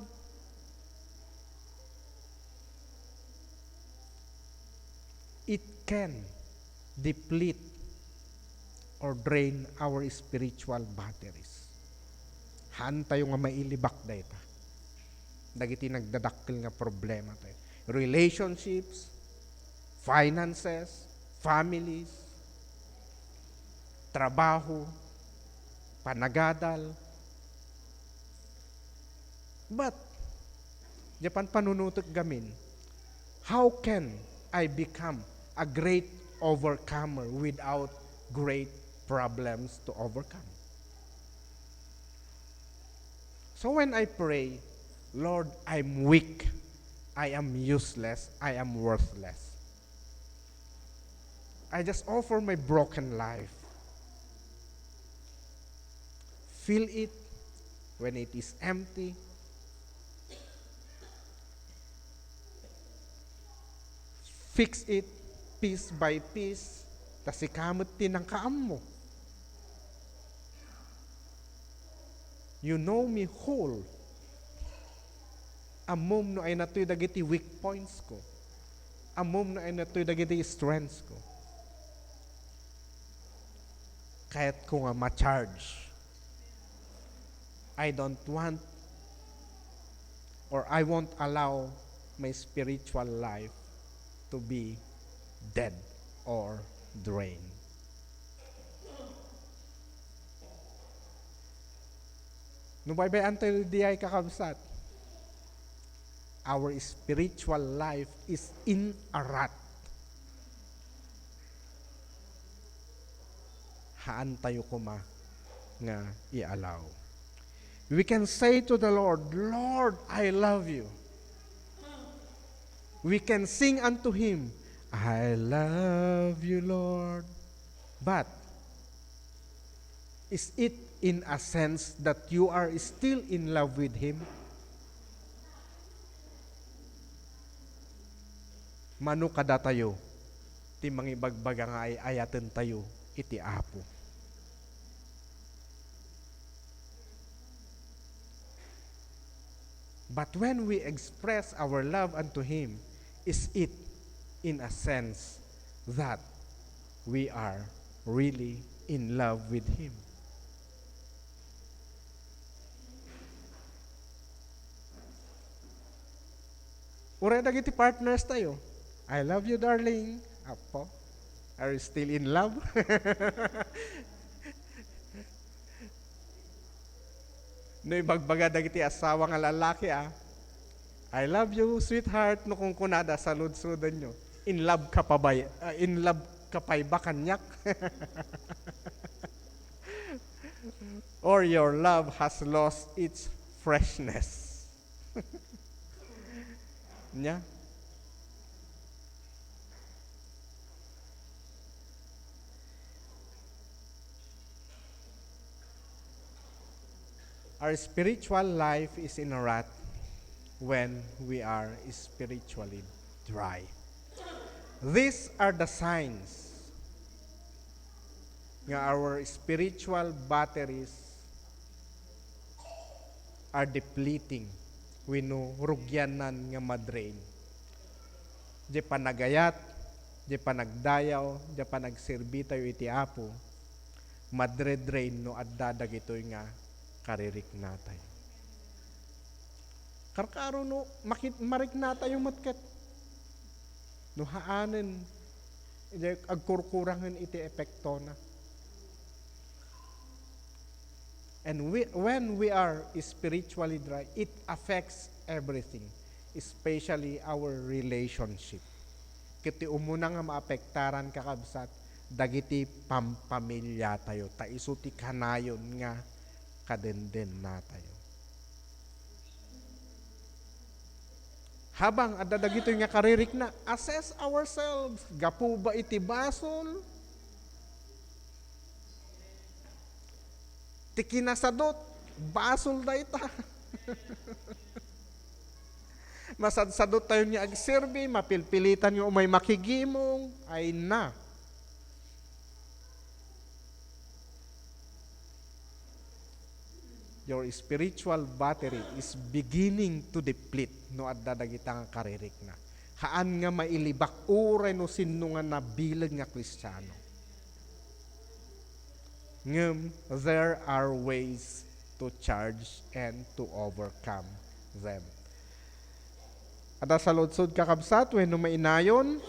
it can deplete or drain our spiritual batteries. Han tayo nga mailibak dayta. Dagiti nagdadakkel nga problema tayo. Relationships, finances, families, trabaho, panagadal. But, Japan panunutok gamin, how can I become a great overcomer without great problems to overcome? So when I pray, Lord, I'm weak, I am useless, I am worthless. I just offer my broken life. Feel it when it is empty. Fix it piece by piece. Tas ikamot din ang kaam mo. You know me whole. Amom no ay natoy dagiti weak points ko. Amom no ay natoy dagiti strengths ko. Kahit ko nga ma-charge, I don't want or I won't allow my spiritual life to be dead or drained. Nubaybayan tayo di ay kakabsat. Our spiritual life is in a rut. Haan tayo kuma nga ialaw. We can say to the Lord, Lord, I love you. We can sing unto Him, I love you, Lord. But, is it in a sense that you are still in love with Him? Mano kada tayo, ti mangibagbaga nga ay ayaten tayo, iti Apo. But when we express our love unto Him, is it in a sense that we are really in love with Him? Ura dagiti partners tayo. I love you, darling. Apo, are you still in love? No ibagbaga dagiti asawa nga lalaki I love you, sweetheart, no kung kunada sa ludsudan nyo. In love ka pa ba? In love ka pa ba kanyak? Or your love has lost its freshness? Nya? Our spiritual life is in a rut when we are spiritually dry. These are the signs nga our spiritual batteries are depleting. Wino rugyanan nga madrain. Di panagayat, di panagdayaw, di panagserbi tayo iti Apo, madre-drain no addadag ito'y nga karirik natay. Karkaro no, marik natay yung matket. No haanen, agkurkurangan iti epekto na. And when we are spiritually dry, it affects everything, especially our relationship. Kiti umuna nga maapektaran kakabsat, dagiti pampamilya tayo, taisuti kanayon nga kadenden na tayo. Habang adadagito nga karirik na, assess ourselves, gapu ba iti basol? Ti kinasadot, basol da ita. Masadsadot tayo niya agserbi, mapilpilitan yung umay makigimong, ay na. Your spiritual battery is beginning to deplete no at dadagitang karirik na. Haan nga mailibak uray no sino nga nabilag nga Kristiyano. Ngem, there are ways to charge and to overcome them. Ada sa lodsod kakabsat, when no mainayon,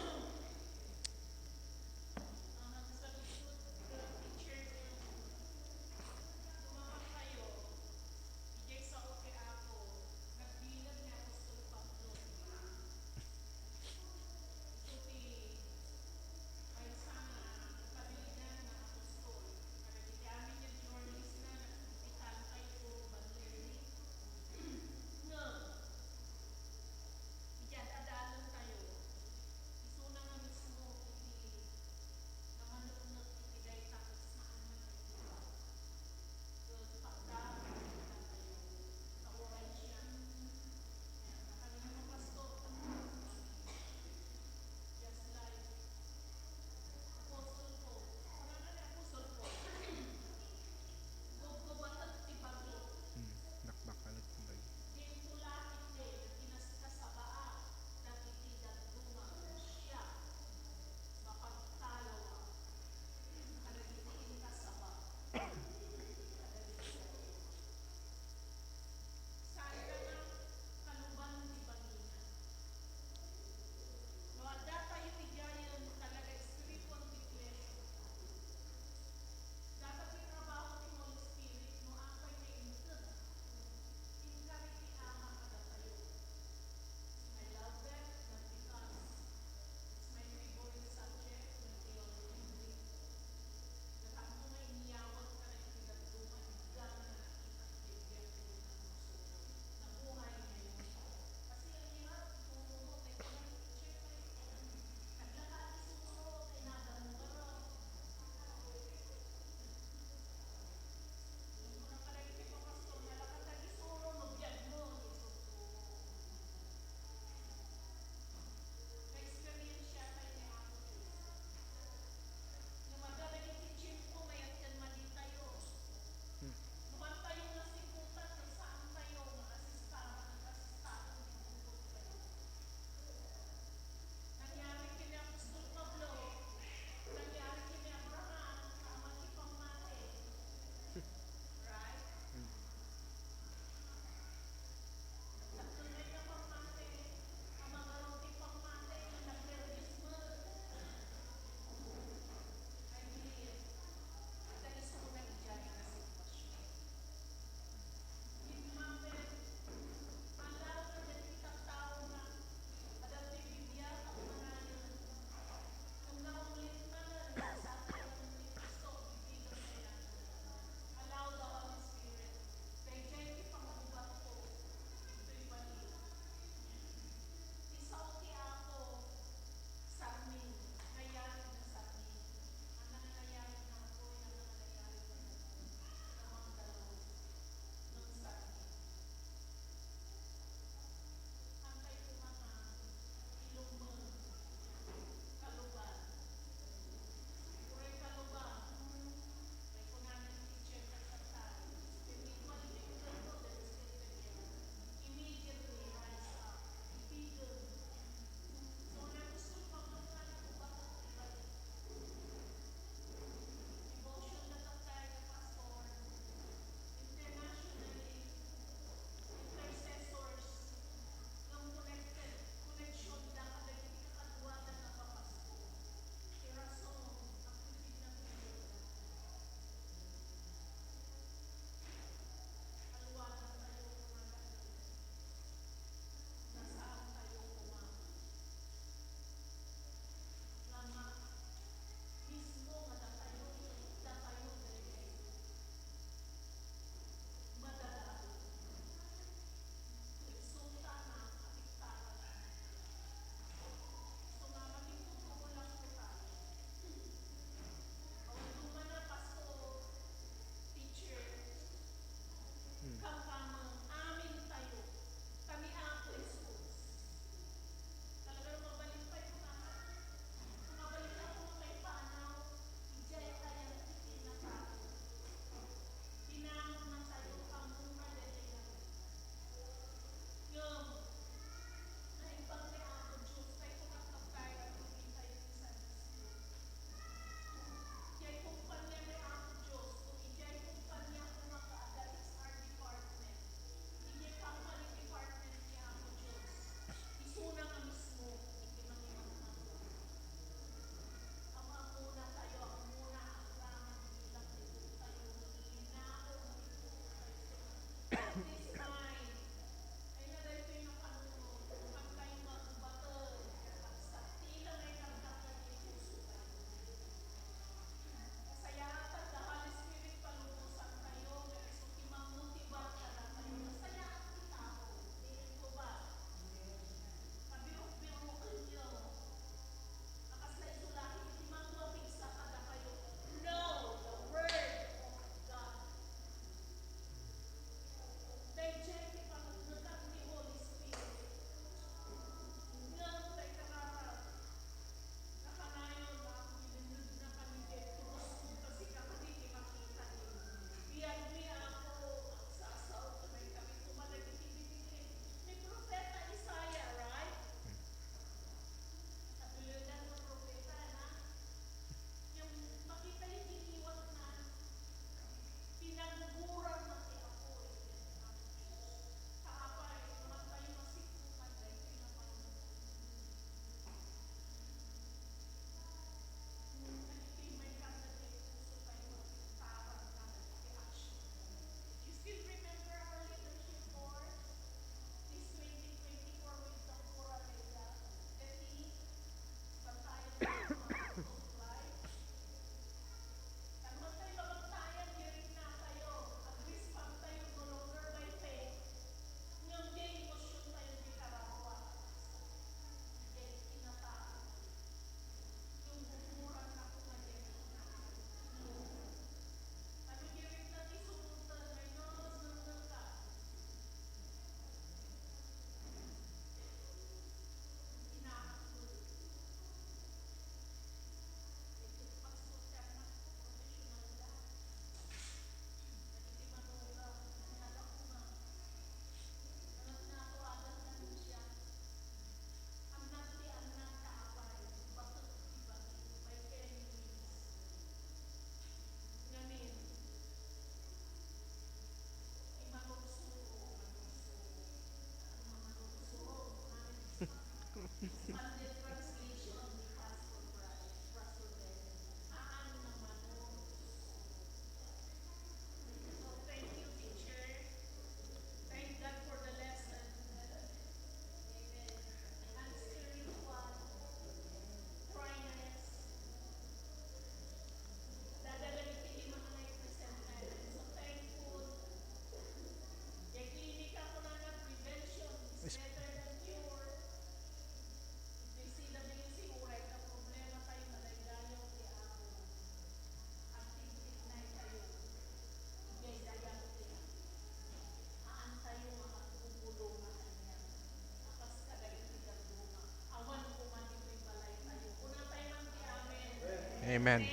Amen.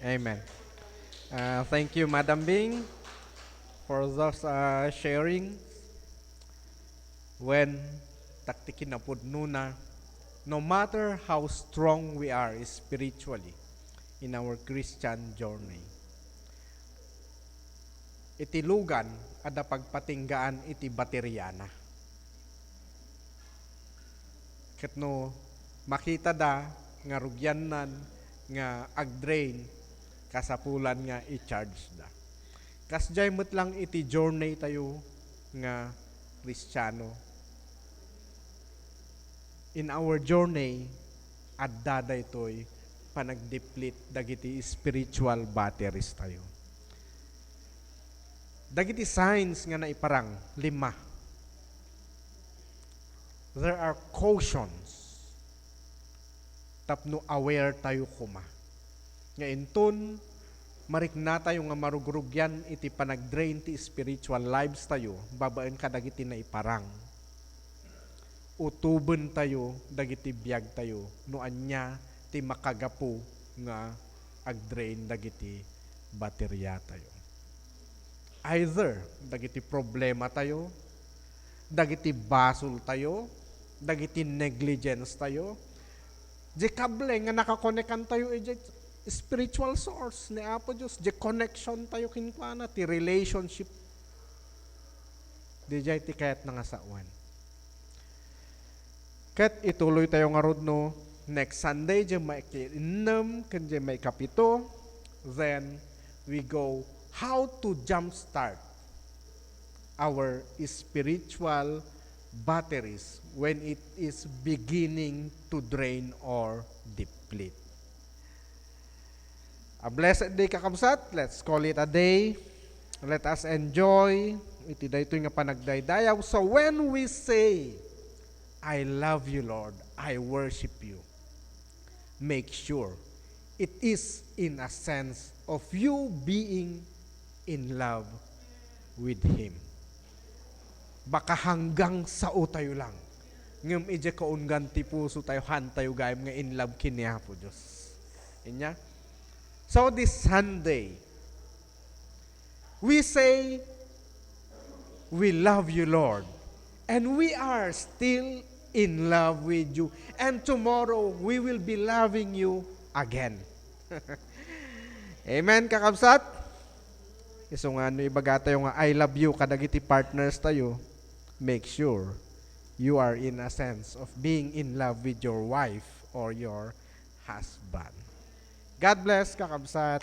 Amen. Thank you, Madam Bing, for those sharing. When taktikin na po nuna, no matter how strong we are spiritually in our Christian journey, iti lugan ada pagpatinggaan iti bateryana. Ket no makita da nga rugyanan nga agdrain kasapulan nga i-charge da. Kasjay met lang iti journey tayo nga Kristiyano. In our journey, adda daytoy panagdeplete dagiti spiritual batteries tayo. Dagiti signs nga naiparang 5. There are cautions tapno aware tayo kuma. Nga inton marikna tayo nga marugrugyan iti panagdrain ti spiritual lives tayo, babaen ka dagiti naiparang. Utuben tayo dagiti biag tayo no anya ti makagapo nga agdrain dagiti baterya tayo. Either dagiti problema tayo, dagiti basol tayo, dagiti negligence tayo, di kable nga nakakonekan tayo spiritual source ni Apo Diyos, di connection tayo kinkwana, ti relationship. Di jay ti kayat nga saan. Kat ituloy tayo nga rodno, next Sunday, di may ki-6, di may kapito, then we go how to jumpstart our spiritual batteries when it is beginning to drain or deplete. A blessed day kakabsat. Let's call it a day. Let us enjoy iti daytoy nga panagdaydayaw. So when we say, I love you, Lord, I worship you, make sure it is in a sense of you being in love with Him. Baka hanggang sao tayo lang. Ngam ije kaungan ti puso tayo, han tayo gayam nga in love kiniya po Diyos. Inya? So this Sunday, we say, we love you, Lord. And we are still in love with you. And tomorrow, we will be loving you again. Amen, kakabsat? So nga, no, ibaga tayo nga, I love you, kadagiti partners tayo, make sure you are in a sense of being in love with your wife or your husband. God bless, kakabsat.